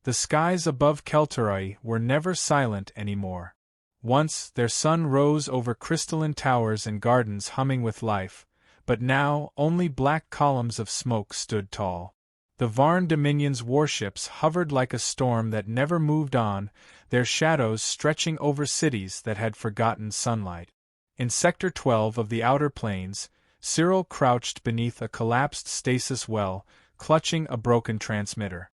The skies above Keltarai were never silent anymore. Once their sun rose over crystalline towers and gardens humming with life, but now only black columns of smoke stood tall. The Varn Dominion's warships hovered like a storm that never moved on, their shadows stretching over cities that had forgotten sunlight. In Sector 12 of the Outer Plains, Cyril crouched beneath a collapsed stasis well, clutching a broken transmitter.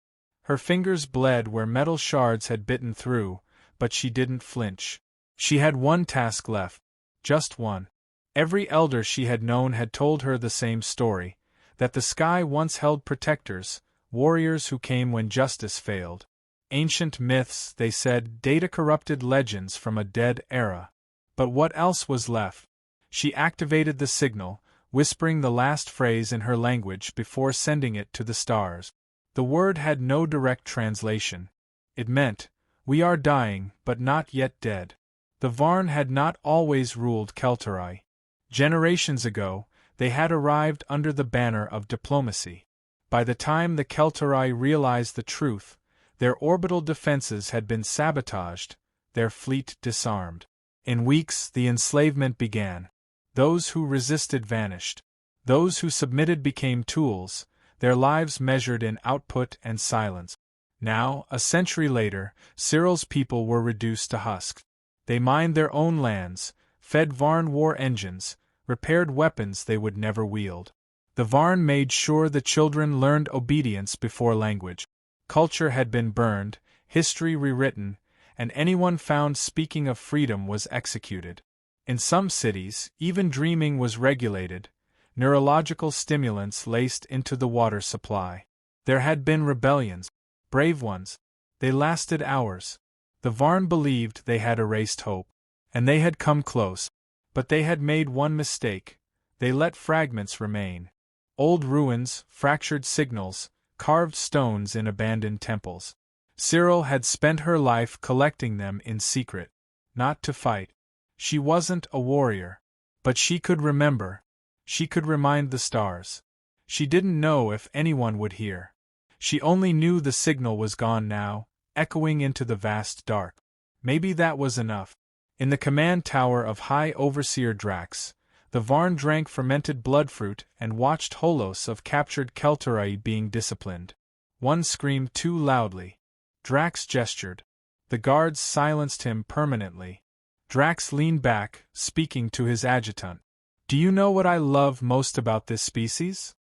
Her fingers bled where metal shards had bitten through, but she didn't flinch. She had one task left. Just one. Every elder she had known had told her the same story, that the sky once held protectors, warriors who came when justice failed. Ancient myths, they said, data-corrupted legends from a dead era. But what else was left? She activated the signal, whispering the last phrase in her language before sending it to the stars. The word had no direct translation. It meant, "We are dying, but not yet dead." The Varn had not always ruled Keltarai. Generations ago, they had arrived under the banner of diplomacy. By the time the Keltarai realized the truth, their orbital defenses had been sabotaged, their fleet disarmed. In weeks, the enslavement began. Those who resisted vanished. Those who submitted became tools, their lives measured in output and silence. Now, a century later, Cyril's people were reduced to husks. They mined their own lands, fed Varn war engines, repaired weapons they would never wield. The Varn made sure the children learned obedience before language. Culture had been burned, history rewritten, and anyone found speaking of freedom was executed. In some cities, even dreaming was regulated, neurological stimulants laced into the water supply. There had been rebellions, brave ones. They lasted hours. The Varn believed they had erased hope, and they had come close. But they had made one mistake. They let fragments remain. Old ruins, fractured signals, carved stones in abandoned temples. Cyril had spent her life collecting them in secret. Not to fight. She wasn't a warrior. But she could remember. She could remind the stars. She didn't know if anyone would hear. She only knew the signal was gone now, echoing into the vast dark. Maybe that was enough. In the command tower of High Overseer Drax, the Varn drank fermented bloodfruit and watched holos of captured Keltarai being disciplined. One screamed too loudly. Drax gestured. The guards silenced him permanently. Drax leaned back, speaking to his adjutant. "Do you know what I love most about this species?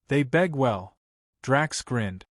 They beg well." Drax grinned.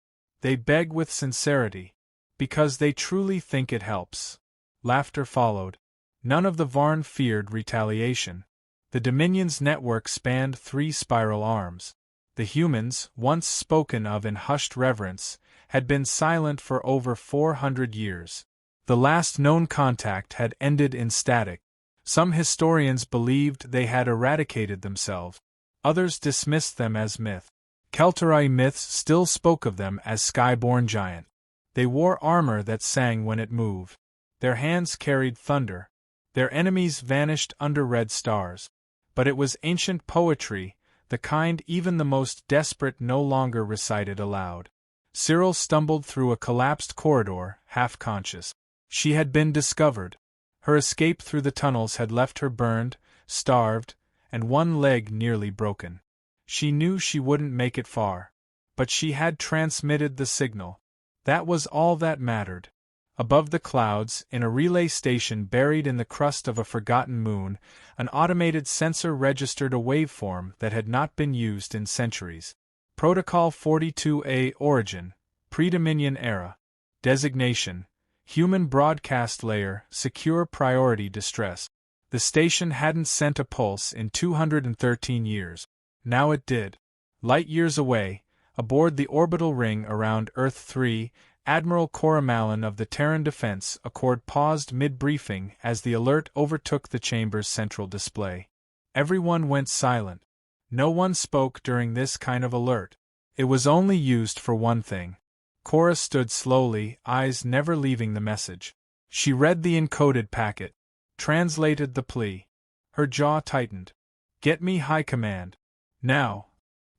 "They beg with sincerity. Because they truly think it helps." Laughter followed. None of the Varn feared retaliation. The Dominion's network spanned 3 spiral arms. The humans, once spoken of in hushed reverence, had been silent for over 400 years. The last known contact had ended in static. Some historians believed they had eradicated themselves. Others dismissed them as myth. Keltarai myths still spoke of them as skyborn giant. They wore armor that sang when it moved. Their hands carried thunder. Their enemies vanished under red stars. But it was ancient poetry, the kind even the most desperate no longer recited aloud. Cyril stumbled through a collapsed corridor, half-conscious. She had been discovered. Her escape through the tunnels had left her burned, starved, and one leg nearly broken. She knew she wouldn't make it far. But she had transmitted the signal. That was all that mattered. Above the clouds, in a relay station buried in the crust of a forgotten moon, an automated sensor registered a waveform that had not been used in centuries. Protocol 42A Origin, Pre-Dominion Era. Designation: Human Broadcast Layer, Secure Priority Distress. The station hadn't sent a pulse in 213 years. Now it did. Light years away, aboard the orbital ring around Earth 3, Admiral Coromallin of the Terran Defense Accord paused mid-briefing as the alert overtook the chamber's central display. Everyone went silent. No one spoke during this kind of alert. It was only used for one thing. Cora stood slowly, eyes never leaving the message. She read the encoded packet, translated the plea. Her jaw tightened. "Get me High Command. Now."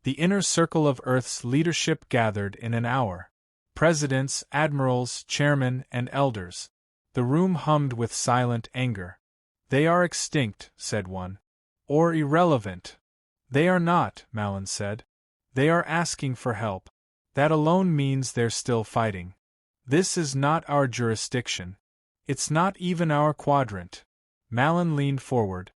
The inner circle of Earth's leadership gathered in an hour. presidents, admirals, chairmen, and elders. The room hummed with silent anger. "They are extinct," said one. "Or irrelevant." "They are not," Malin said. "They are asking for help. That alone means they're still fighting. This is not our jurisdiction. It's not even our quadrant." Malin leaned forward.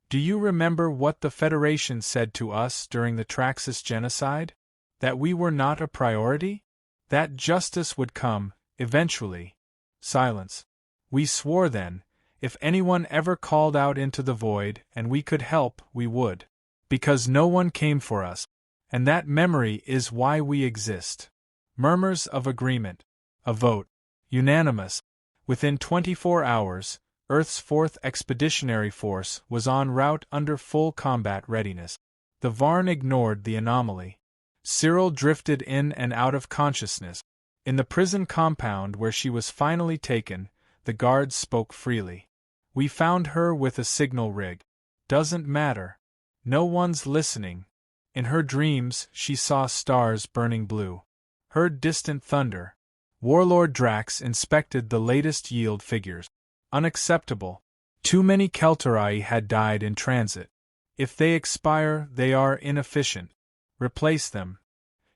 "Do you remember what the Federation said to us during the Traxxas genocide? That we were not a priority? That justice would come, eventually." Silence. "We swore then, if anyone ever called out into the void and we could help, we would. Because no one came for us. And that memory is why we exist." Murmurs of agreement. A vote. Unanimous. Within 24 hours, Earth's 4th Expeditionary Force was en route under full combat readiness. The Varn ignored the anomaly. Cyril drifted in and out of consciousness. In the prison compound where she was finally taken, the guards spoke freely. "We found her with a signal rig. Doesn't matter. No one's listening." In her dreams, she saw stars burning blue. Heard distant thunder. Warlord Drax inspected the latest yield figures. Unacceptable. Too many Keltarai had died in transit. If they expire, they are inefficient. Replace them.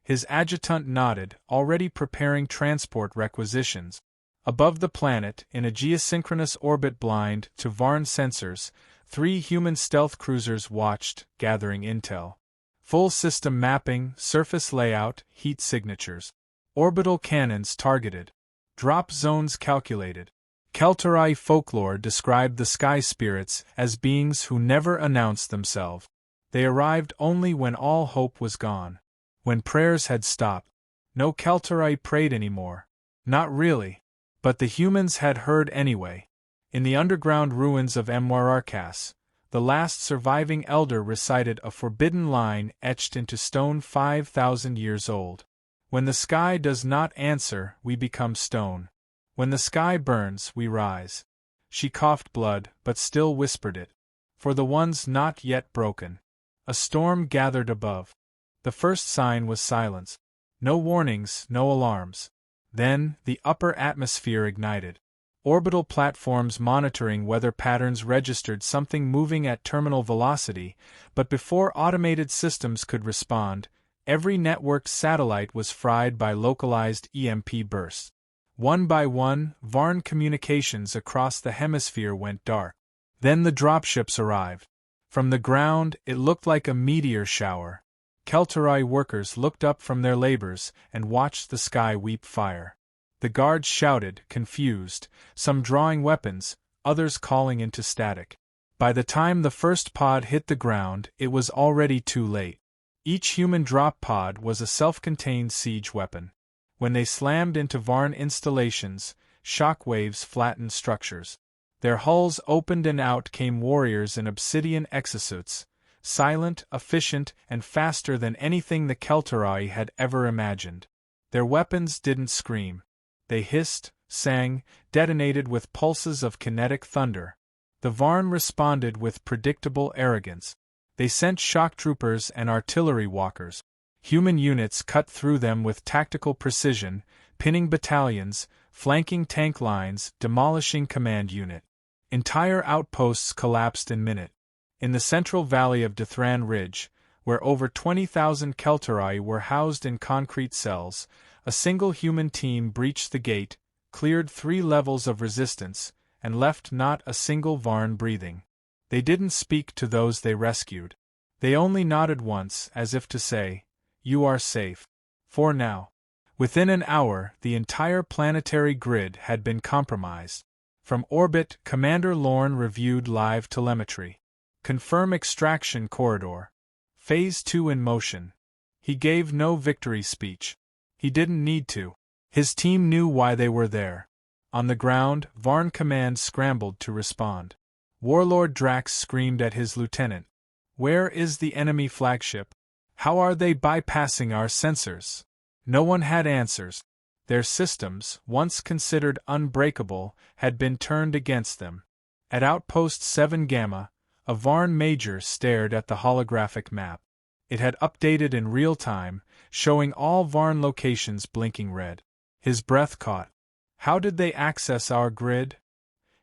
His adjutant nodded, already preparing transport requisitions. Above the planet, in a geosynchronous orbit blind to Varn sensors, 3 human stealth cruisers watched, gathering intel. Full system mapping, surface layout, heat signatures. Orbital cannons targeted. Drop zones calculated. Keltarai folklore described the sky spirits as beings who never announced themselves. They arrived only when all hope was gone. When prayers had stopped. No Keltarai prayed anymore. Not really. But the humans had heard anyway. In the underground ruins of Mwararkas, the last surviving elder recited a forbidden line etched into stone 5,000 years old. "When the sky does not answer, we become stone. When the sky burns, we rise." She coughed blood, but still whispered it. For the ones not yet broken. A storm gathered above. The first sign was silence. No warnings, no alarms. Then, the upper atmosphere ignited. Orbital platforms monitoring weather patterns registered something moving at terminal velocity, but before automated systems could respond, every networked satellite was fried by localized EMP bursts. One by one, Varn communications across the hemisphere went dark. Then the dropships arrived. From the ground, it looked like a meteor shower. Keltarai workers looked up from their labors and watched the sky weep fire. The guards shouted, confused, some drawing weapons, others calling into static. By the time the first pod hit the ground, it was already too late. Each human drop pod was a self-contained siege weapon. When they slammed into Varn installations, shock waves flattened structures. Their hulls opened and out came warriors in obsidian exosuits, silent, efficient, and faster than anything the Keltarai had ever imagined. Their weapons didn't scream. They hissed, sang, detonated with pulses of kinetic thunder. The Varn responded with predictable arrogance. They sent shock troopers and artillery walkers. Human units cut through them with tactical precision, pinning battalions, flanking tank lines, demolishing command unit. Entire outposts collapsed in minutes. In the central valley of Dithran Ridge, where over 20,000 Keltarai were housed in concrete cells, a single human team breached the gate, cleared 3 levels of resistance, and left not a single Varn breathing. They didn't speak to those they rescued. They only nodded once, as if to say, "You are safe. For now." Within an hour, the entire planetary grid had been compromised. From orbit, Commander Lorne reviewed live telemetry. Confirm extraction corridor. Phase 2 in motion. He gave no victory speech. He didn't need to. His team knew why they were there. On the ground, Varn Command scrambled to respond. Warlord Drax screamed at his lieutenant. "Where is the enemy flagship? How are they bypassing our sensors?" No one had answers. Their systems, once considered unbreakable, had been turned against them. At Outpost 7 Gamma, a Varn major stared at the holographic map. It had updated in real time, showing all Varn locations blinking red. His breath caught. How did they access our grid?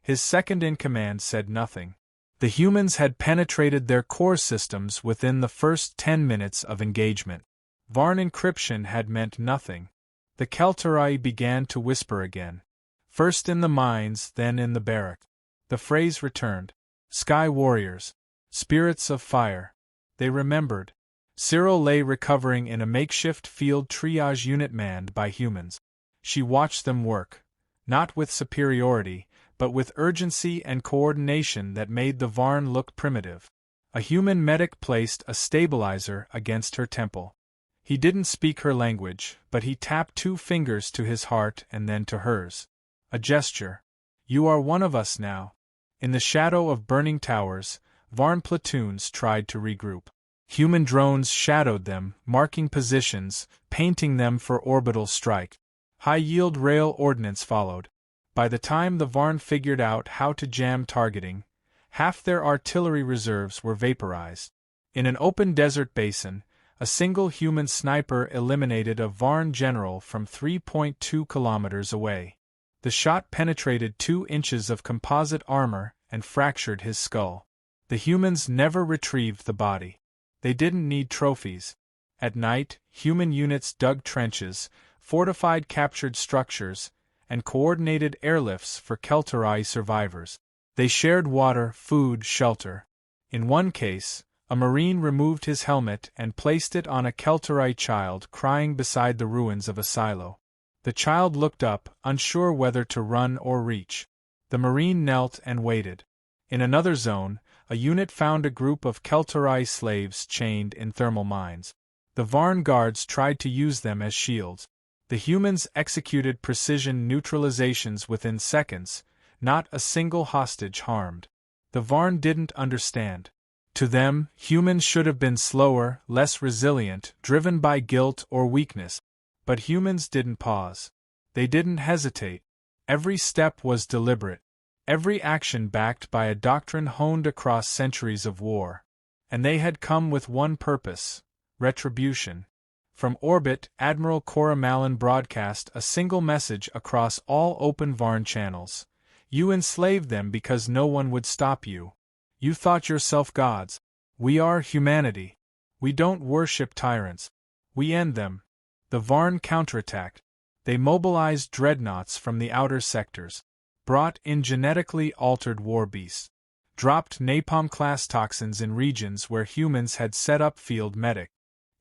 His second-in-command said nothing. The humans had penetrated their core systems within the first 10 minutes of engagement. Varn encryption had meant nothing. The Keltarai began to whisper again. First in the mines, then in the barrack. The phrase returned. Sky warriors. Spirits of fire. They remembered. Cyril lay recovering in a makeshift field triage unit manned by humans. She watched them work, not with superiority, but with urgency and coordination that made the Varn look primitive. A human medic placed a stabilizer against her temple. He didn't speak her language, but he tapped 2 fingers to his heart and then to hers. A gesture. You are one of us now. In the shadow of burning towers, Varn platoons tried to regroup. Human drones shadowed them, marking positions, painting them for orbital strike. High-yield rail ordnance followed. By the time the Varn figured out how to jam targeting, half their artillery reserves were vaporized. In an open desert basin, a single human sniper eliminated a Varn general from 3.2 kilometers away. The shot penetrated 2 inches of composite armor and fractured his skull. The humans never retrieved the body. They didn't need trophies. At night, human units dug trenches, fortified captured structures, and coordinated airlifts for Keltarai survivors. They shared water, food, shelter. In one case, a Marine removed his helmet and placed it on a Keltarai child crying beside the ruins of a silo. The child looked up, unsure whether to run or reach. The Marine knelt and waited. In another zone, a unit found a group of Keltarai slaves chained in thermal mines. The Varn guards tried to use them as shields. The humans executed precision neutralizations within seconds, not a single hostage harmed. The Varn didn't understand. To them, humans should have been slower, less resilient, driven by guilt or weakness. But humans didn't pause. They didn't hesitate. Every step was deliberate. Every action backed by a doctrine honed across centuries of war. And they had come with one purpose: retribution. From orbit, Admiral Koromalin broadcast a single message across all open Varn channels. You enslaved them because no one would stop you. You thought yourself gods. We are humanity. We don't worship tyrants. We end them. The Varn counterattacked. They mobilized dreadnoughts from the outer sectors, brought in genetically altered war beasts, dropped napalm-class toxins in regions where humans had set up field medic.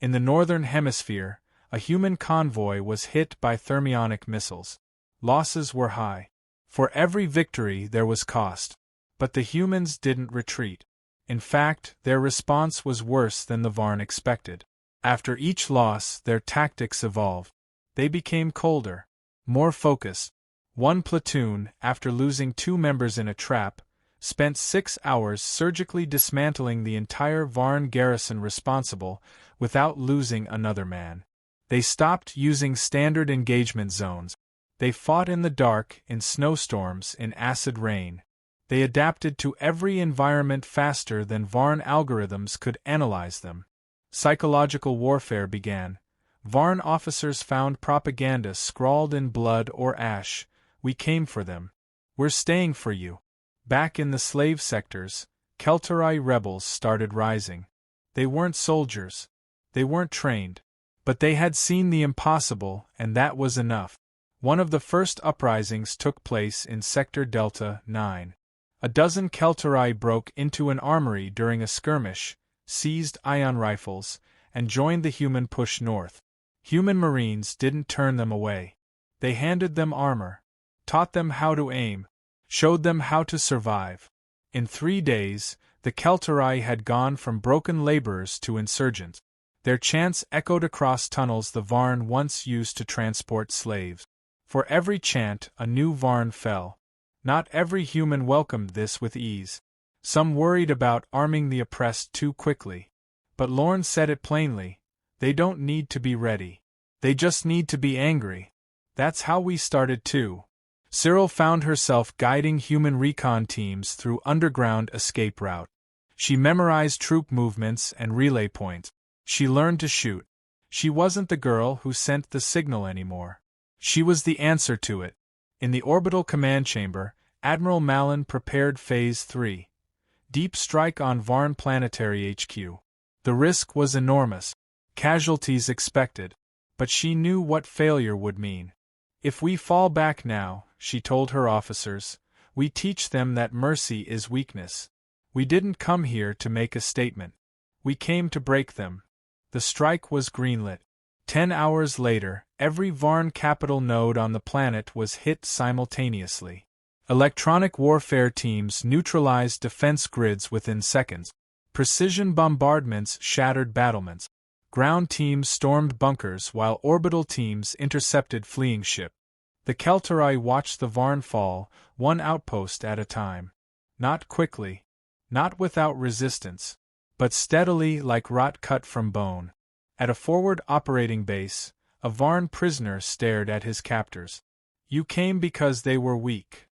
In the northern hemisphere, a human convoy was hit by thermionic missiles. Losses were high. For every victory there was cost. But the humans didn't retreat. In fact, their response was worse than the Varn expected. After each loss, their tactics evolved. They became colder, more focused. One platoon, after losing 2 members in a trap, spent 6 hours surgically dismantling the entire Varn garrison responsible, without losing another man. They stopped using standard engagement zones. They fought in the dark, in snowstorms, in acid rain. They adapted to every environment faster than Varn algorithms could analyze them. Psychological warfare began. Varn officers found propaganda scrawled in blood or ash. We came for them. We're staying for you. Back in the slave sectors, Keltarai rebels started rising. They weren't soldiers. They weren't trained. But they had seen the impossible, and that was enough. One of the first uprisings took place in Sector Delta 9. A dozen Keltarai broke into an armory during a skirmish, seized ion rifles, and joined the human push north. Human Marines didn't turn them away. They handed them armor, taught them how to aim, showed them how to survive. In 3 days, the Keltarai had gone from broken laborers to insurgents. Their chants echoed across tunnels the Varn once used to transport slaves. For every chant, a new Varn fell. Not every human welcomed this with ease. Some worried about arming the oppressed too quickly. But Lorne said it plainly: they don't need to be ready. They just need to be angry. That's how we started too. Cyril found herself guiding human recon teams through underground escape route. She memorized troop movements and relay points. She learned to shoot. She wasn't the girl who sent the signal anymore. She was the answer to it. In the orbital command chamber, Admiral Mallon prepared Phase 3. Deep strike on Varn Planetary HQ. The risk was enormous. Casualties expected. But she knew what failure would mean. If we fall back now, she told her officers, we teach them that mercy is weakness. We didn't come here to make a statement. We came to break them. The strike was greenlit. 10 hours later, every Varn capital node on the planet was hit simultaneously. Electronic warfare teams neutralized defense grids within seconds. Precision bombardments shattered battlements. Ground teams stormed bunkers while orbital teams intercepted fleeing ships. The Keltarai watched the Varn fall, one outpost at a time. Not quickly. Not without resistance. But steadily like rot cut from bone. At a forward operating base, a Varn prisoner stared at his captors. You came because they were weak.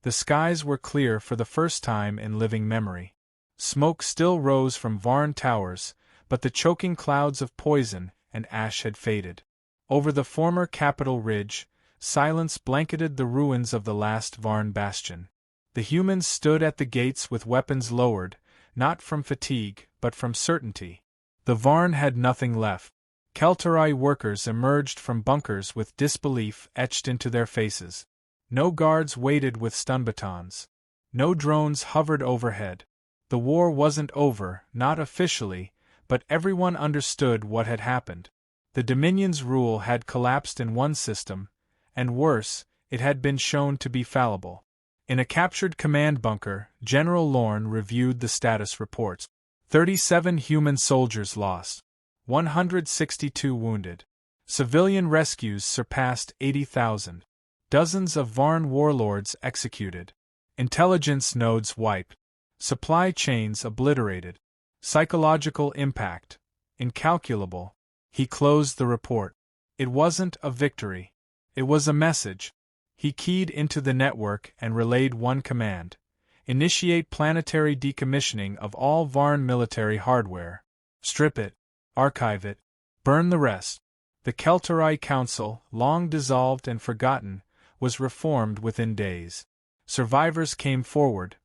The skies were clear for the first time in living memory. Smoke still rose from Varn towers, but the choking clouds of poison and ash had faded. Over the former capital ridge, silence blanketed the ruins of the last Varn bastion. The humans stood at the gates with weapons lowered, not from fatigue, but from certainty. The Varn had nothing left. Keltarai workers emerged from bunkers with disbelief etched into their faces. No guards waited with stun batons. No drones hovered overhead. The war wasn't over, not officially, but everyone understood what had happened. The Dominion's rule had collapsed in one system, and worse, it had been shown to be fallible. In a captured command bunker, General Lorne reviewed the status reports. 37 human soldiers lost. 162 wounded. Civilian rescues surpassed 80,000. Dozens of Varn warlords executed. Intelligence nodes wiped. Supply chains obliterated. Psychological impact. Incalculable. He closed the report. It wasn't a victory. It was a message. He keyed into the network and relayed one command. Initiate planetary decommissioning of all Varn military hardware. Strip it. Archive it. Burn the rest. The Keltarai Council, long dissolved and forgotten, was reformed within days. Survivors came forward.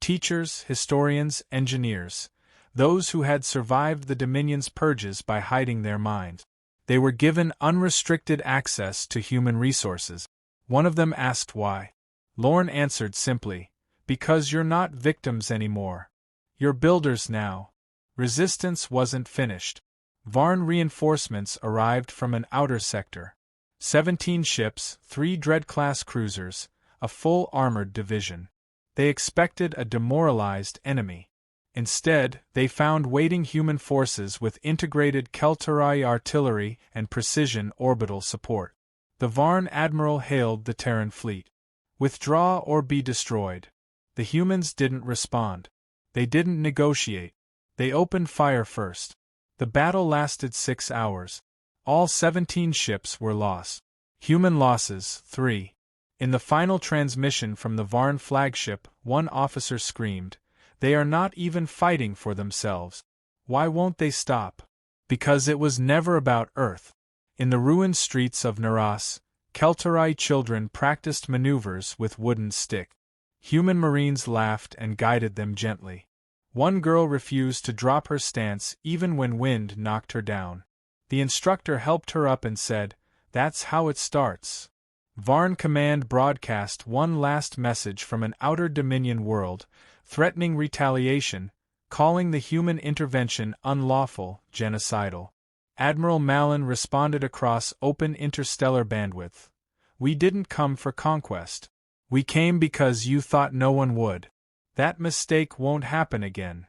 Teachers, historians, engineers. Those who had survived the Dominion's purges by hiding their minds. They were given unrestricted access to human resources. One of them asked why. Lorne answered simply, because you're not victims anymore. You're builders now. Resistance wasn't finished. Varn reinforcements arrived from an outer sector. 17 ships, 3 Dread-class cruisers, a full armored division. They expected a demoralized enemy. Instead, they found waiting human forces with integrated Keltarai artillery and precision orbital support. The Varn admiral hailed the Terran fleet. Withdraw or be destroyed. The humans didn't respond. They didn't negotiate. They opened fire first. The battle lasted 6 hours. All 17 ships were lost. Human losses, 3. In the final transmission from the Varn flagship, one officer screamed, "They are not even fighting for themselves. Why won't they stop?" Because it was never about Earth. In the ruined streets of Naras, Keltarai children practiced maneuvers with wooden sticks. Human marines laughed and guided them gently. One girl refused to drop her stance even when wind knocked her down. The instructor helped her up and said, "That's how it starts." Varn Command broadcast one last message from an outer Dominion world, threatening retaliation, calling the human intervention unlawful, genocidal. Admiral Mallon responded across open interstellar bandwidth. "We didn't come for conquest. We came because you thought no one would. That mistake won't happen again."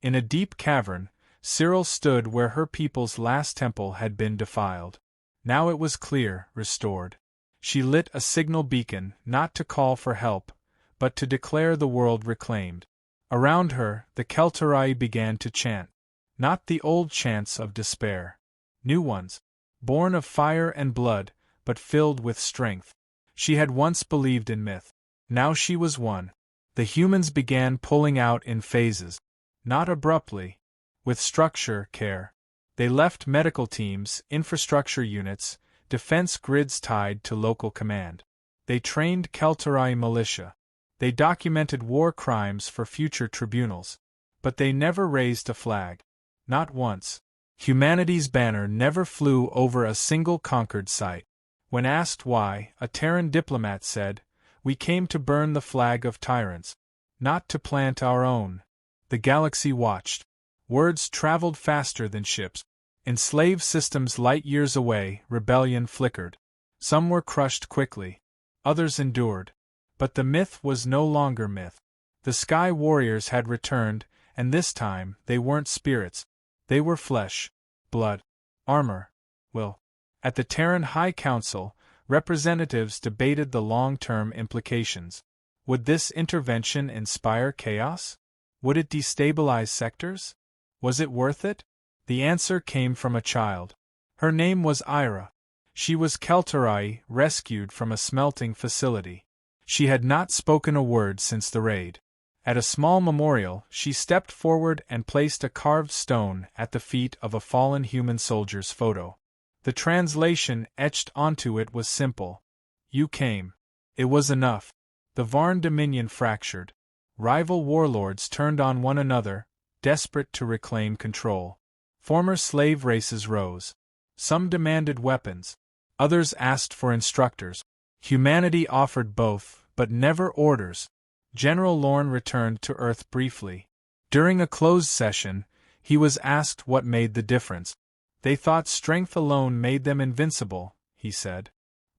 In a deep cavern, Cyril stood where her people's last temple had been defiled. Now it was clear, restored. She lit a signal beacon, not to call for help, but to declare the world reclaimed. Around her, the Keltarai began to chant. Not the old chants of despair. New ones. Born of fire and blood, but filled with strength. She had once believed in myth. Now she was one. The humans began pulling out in phases. Not abruptly. With structure, care. They left medical teams, infrastructure units, defense grids tied to local command. They trained Keltarai militia. They documented war crimes for future tribunals. But they never raised a flag. Not once. Humanity's banner never flew over a single conquered site. When asked why, a Terran diplomat said, "We came to burn the flag of tyrants, not to plant our own." The galaxy watched. Words traveled faster than ships. In slave systems light years away, rebellion flickered. Some were crushed quickly. Others endured. But the myth was no longer myth. The Sky Warriors had returned, and this time they weren't spirits. They were flesh, blood, armor, will. At the Terran High Council, representatives debated the long-term implications. Would this intervention inspire chaos? Would it destabilize sectors? Was it worth it? The answer came from a child. Her name was Ira. She was Keltarai, rescued from a smelting facility. She had not spoken a word since the raid. At a small memorial, she stepped forward and placed a carved stone at the feet of a fallen human soldier's photo. The translation etched onto it was simple. "You came." It was enough. The Varn Dominion fractured. Rival warlords turned on one another, desperate to reclaim control. Former slave races rose. Some demanded weapons. Others asked for instructors. Humanity offered both, but never orders. General Lorne returned to Earth briefly. During a closed session, he was asked what made the difference. They thought strength alone made them invincible, he said.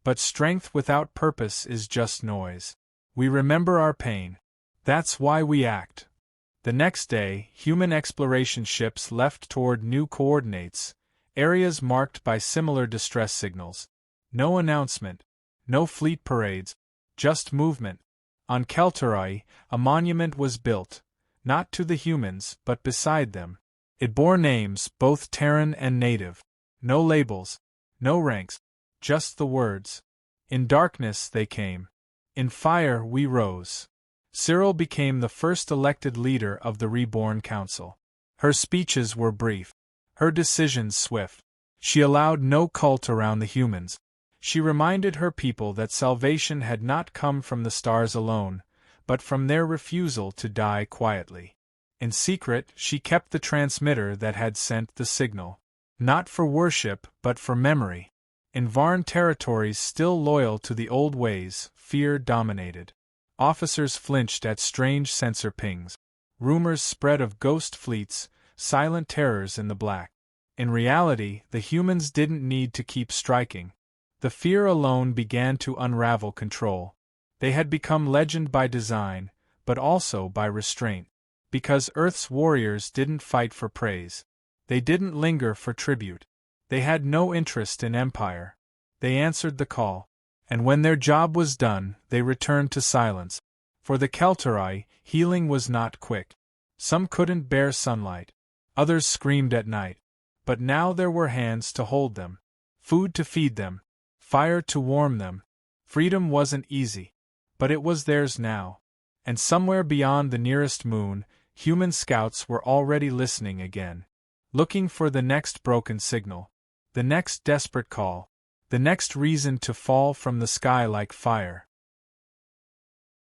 But strength without purpose is just noise. We remember our pain. That's why we act. The next day, human exploration ships left toward new coordinates, areas marked by similar distress signals. No announcement, no fleet parades, just movement. On Keltarai, a monument was built, not to the humans, but beside them. It bore names, both Terran and native. No labels, no ranks, just the words. In darkness they came. In fire we rose. Cyril became the first elected leader of the Reborn Council. Her speeches were brief. Her decisions swift. She allowed no cult around the humans. She reminded her people that salvation had not come from the stars alone, but from their refusal to die quietly. In secret, she kept the transmitter that had sent the signal. Not for worship, but for memory. In Varn territories still loyal to the old ways, fear dominated. Officers flinched at strange sensor pings. Rumors spread of ghost fleets, silent terrors in the black. In reality, the humans didn't need to keep striking. The fear alone began to unravel control. They had become legend by design, but also by restraint. Because Earth's warriors didn't fight for praise. They didn't linger for tribute. They had no interest in empire. They answered the call. And when their job was done, they returned to silence. For the Keltarai, healing was not quick. Some couldn't bear sunlight. Others screamed at night. But now there were hands to hold them. Food to feed them. Fire to warm them. Freedom wasn't easy. But it was theirs now. And somewhere beyond the nearest moon, human scouts were already listening again. Looking for the next broken signal. The next desperate call. The next reason to fall from the sky like fire.